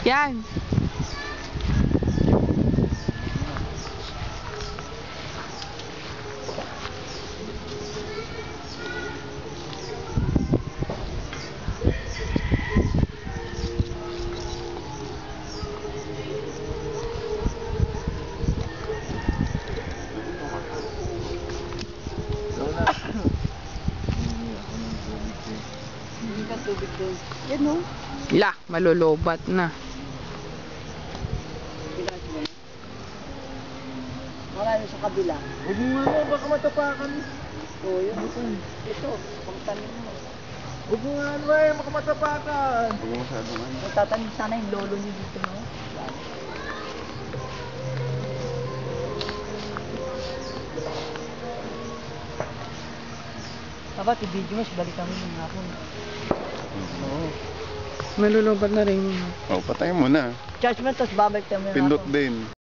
Yan. Hindi ka tubig doon. Yan o. La, malulubat na. Pilas mo na. Marami sa kabila. Huwag mo nga, baka matapakan. Oo, yun. Ito, pagtanim mo. Huwag mo nga, baka matapakan. Huwag mo masyadong ano. Magtatanim sana yung lolo niyo dito, no? Dapat i-video mo, balikan mo ng hapon. Oo. Malulubat na rin. Oh, patayin mo na. Charge mo, tapos babalik tayo mo ng Pindot hapon. din.